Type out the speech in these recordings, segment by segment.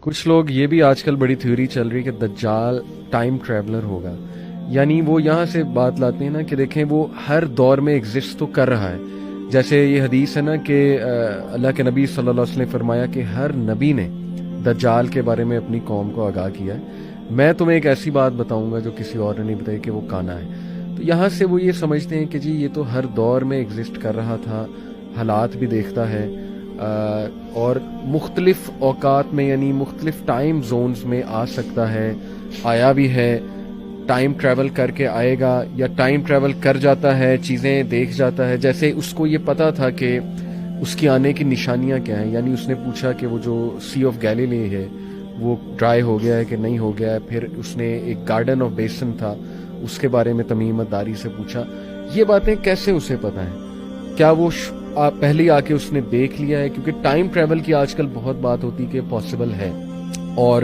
کچھ لوگ یہ بھی آج کل بڑی تھیوری چل رہی ہے کہ دجال ٹائم ٹریولر ہوگا. یعنی وہ یہاں سے بات لاتے ہیں نا کہ دیکھیں وہ ہر دور میں ایگزسٹ تو کر رہا ہے. جیسے یہ حدیث ہے نا کہ اللہ کے نبی صلی اللہ علیہ وسلم نے فرمایا کہ ہر نبی نے دجال کے بارے میں اپنی قوم کو آگاہ کیا ہے. میں تمہیں ایک ایسی بات بتاؤں گا جو کسی اور نے نہیں بتائی کہ وہ کانا ہے. تو یہاں سے وہ یہ سمجھتے ہیں کہ جی یہ تو ہر دور میں ایگزسٹ کر رہا تھا, حالات بھی دیکھتا ہے, اور مختلف اوقات میں یعنی مختلف ٹائم زونز میں آ سکتا ہے, آیا بھی ہے, ٹائم ٹریول کر کے آئے گا, یا ٹائم ٹریول کر جاتا ہے, چیزیں دیکھ جاتا ہے. جیسے اس کو یہ پتا تھا کہ اس کی آنے کی نشانیاں کیا ہیں. یعنی اس نے پوچھا کہ وہ جو سی آف گیلیلی ہے وہ ڈرائی ہو گیا ہے کہ نہیں ہو گیا ہے. پھر اس نے ایک گارڈن آف بیسن تھا, اس کے بارے میں تمیم الداری سے پوچھا. یہ باتیں کیسے اسے پتہ ہیں؟ کیا وہ پہلے آ کے اس نے دیکھ لیا ہے؟ کیونکہ ٹائم ٹریول کی آج کل بہت بات ہوتی کہ پاسبل ہے, اور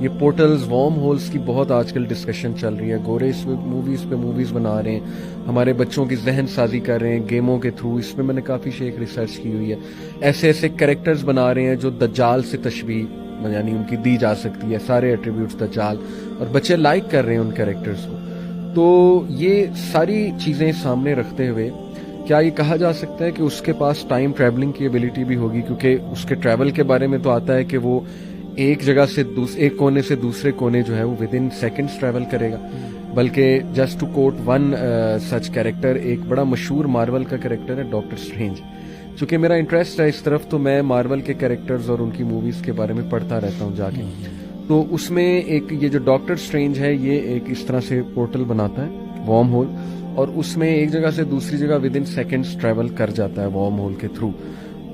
یہ پورٹلز وارم ہولز کی بہت آج کل ڈسکشن چل رہی ہے. گورے اس پہ موویز بنا رہے ہیں, ہمارے بچوں کی ذہن سازی کر رہے ہیں گیموں کے تھرو. اس میں نے کافی شیخ ریسرچ کی ہوئی ہے. ایسے کریکٹرز بنا رہے ہیں جو دجال سے تشبیہ یعنی ان کی دی جا سکتی ہے, سارے ایٹریبیوٹس دجال, اور بچے لائک کر رہے ہیں ان کریکٹرز کو. تو یہ ساری چیزیں سامنے رکھتے ہوئے کیا یہ کہا جا سکتا ہے کہ اس کے پاس ٹائم ٹریولنگ کی ایبلٹی بھی ہوگی؟ کیونکہ اس کے ٹریول کے بارے میں تو آتا ہے کہ وہ ایک جگہ سے ایک کونے سے دوسرے کونے جو ہے وہ ود ان سیکنڈز ٹریول کرے گا. بلکہ just to quote one such character, ایک بڑا مشہور مارول کا کیریکٹر ہے ڈاکٹر اسٹرینج. چونکہ میرا انٹرسٹ ہے اس طرف تو میں مارول کے کیریکٹرز اور ان کی موویز کے بارے میں پڑھتا رہتا ہوں جا کے. تو اس میں ایک یہ جو ڈاکٹر اسٹرینج ہے یہ ایک اس طرح سے پورٹل بناتا ہے وارم ہول, اور اس میں ایک جگہ سے دوسری جگہ ود ان سیکنڈز ٹریول کر جاتا ہے وارم ہول کے تھرو.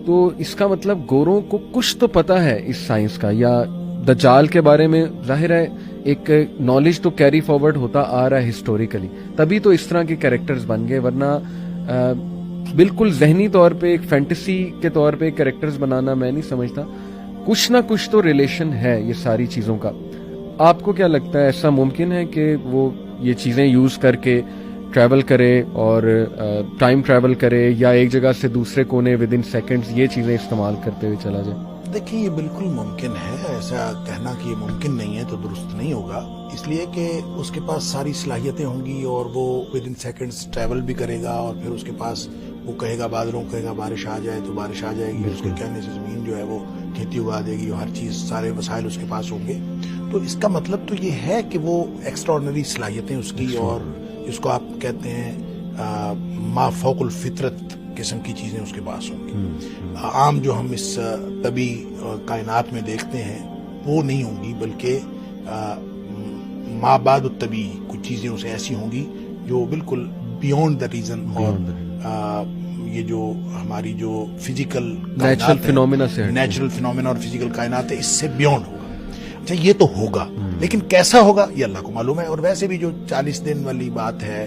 تو اس کا مطلب گوروں کو کچھ تو پتا ہے اس سائنس کا, یا دجال کے بارے میں ظاہر ہے ایک نالج تو کیری فارورڈ ہوتا آ رہا ہے ہسٹوریکلی, تبھی تو اس طرح کے کیریکٹرز بن گئے. ورنہ بالکل ذہنی طور پہ ایک فینٹیسی کے طور پہ کیریکٹرز بنانا میں نہیں سمجھتا. کچھ نہ کچھ تو ریلیشن ہے یہ ساری چیزوں کا. آپ کو کیا لگتا ہے ایسا ممکن ہے کہ وہ یہ چیزیں یوز کر کے ٹریول کرے اور ٹائم ٹریول کرے, یا ایک جگہ سے دوسرے کونے ود ان سیکنڈز یہ چیزیں استعمال کرتے ہوئے چلا جائے؟ دیکھیں یہ بالکل ممکن ہے. ایسا کہنا کہ یہ ممکن نہیں ہے تو درست نہیں ہوگا, اس لیے کہ اس کے پاس ساری صلاحیتیں ہوں گی اور وہ ود ان سیکنڈز ٹریول بھی کرے گا, اور پھر اس کے پاس وہ کہے گا بادلوں کہے گا بارش آ جائے تو بارش آ جائے گی, اس کے کہنے سے زمین جو ہے وہ کھیتی اگا دے گی, ہر چیز سارے وسائل اس کے پاس ہوں گے. تو اس کا مطلب تو یہ ہے کہ وہ ایکسٹراڈنری صلاحیتیں اس کی, اور اس کو آپ کہتے ہیں ما فوق الفطرت قسم کی چیزیں اس کے پاس ہوں گی. عام جو ہم اس طبی کائنات میں دیکھتے ہیں وہ نہیں ہوں گی, بلکہ ما بعد الطبی کچھ چیزیں اسے ایسی ہوں گی جو بالکل بیونڈ دا ریزن, اور یہ جو ہماری جو فزیکل نیچرل فینومینا اور فزیکل کائنات ہے اس سے بیونڈ ہوگا. اچھا یہ تو ہوگا, لیکن کیسا ہوگا یہ اللہ کو معلوم ہے. اور ویسے بھی جو 40 دن والی بات ہے,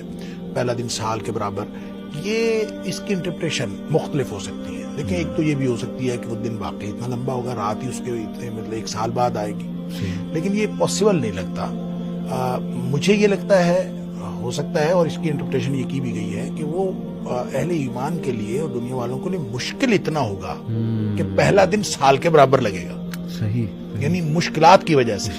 پہلا دن سال کے برابر, یہ اس کی انٹرپریشن مختلف ہو سکتی ہے. لیکن ایک تو یہ بھی ہو سکتی ہے کہ وہ دن واقعی اتنا لمبا ہوگا, رات ہی اس کے اتنے مطلب 1 سال بعد آئے گی, لیکن یہ پاسبل نہیں لگتا. مجھے یہ لگتا ہے ہو سکتا ہے, اور اس کی انٹرپریشن یہ کی بھی گئی ہے کہ وہ اہل ایمان کے لیے اور دنیا والوں کے لیے مشکل اتنا ہوگا کہ پہلا دن سال کے برابر لگے گا. صحیح. یعنی مشکلات کی وجہ سے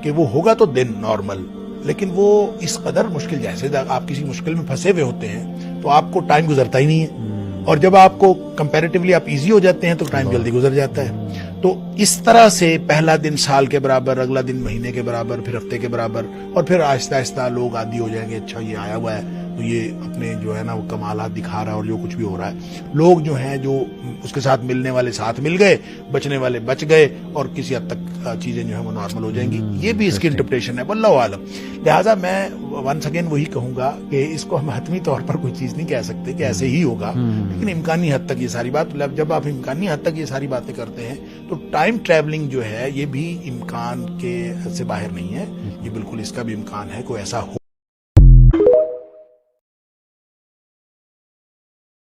کہ وہ ہوگا تو دن نارمل, لیکن وہ اس قدر مشکل, جیسے آپ کسی مشکل میں پھنسے ہوئے ہوتے ہیں تو آپ کو ٹائم گزرتا ہی نہیں ہے, اور جب آپ کو کمپیریٹیولی آپ ایزی ہو جاتے ہیں تو ٹائم جلدی گزر جاتا ہے. تو اس طرح سے پہلا دن سال کے برابر, اگلا دن مہینے کے برابر, پھر ہفتے کے برابر, اور پھر آہستہ آہستہ لوگ عادی ہو جائیں گے. اچھا یہ آیا ہوا ہے تو یہ اپنے جو ہے نا وہ کمالات دکھا رہا ہے, اور جو کچھ بھی ہو رہا ہے, لوگ جو ہیں جو اس کے ساتھ ملنے والے ساتھ مل گئے, بچنے والے بچ گئے, اور کسی حد تک چیزیں جو ہیں وہ نارمل ہو جائیں گی. یہ بھی اس کی انٹرپریشن ہے, واللہ عالم. لہٰذا میں ونس اگین وہی کہوں گا کہ اس کو ہم حتمی طور پر کوئی چیز نہیں کہہ سکتے کہ ایسے ہی ہوگا, لیکن امکانی حد تک یہ ساری بات, جب آپ امکانی حد تک یہ ساری باتیں کرتے ہیں تو ٹائم ٹریولنگ جو ہے یہ بھی امکان کے سے باہر نہیں ہے. یہ بالکل اس کا بھی امکان ہے کوئی ایسا ہو.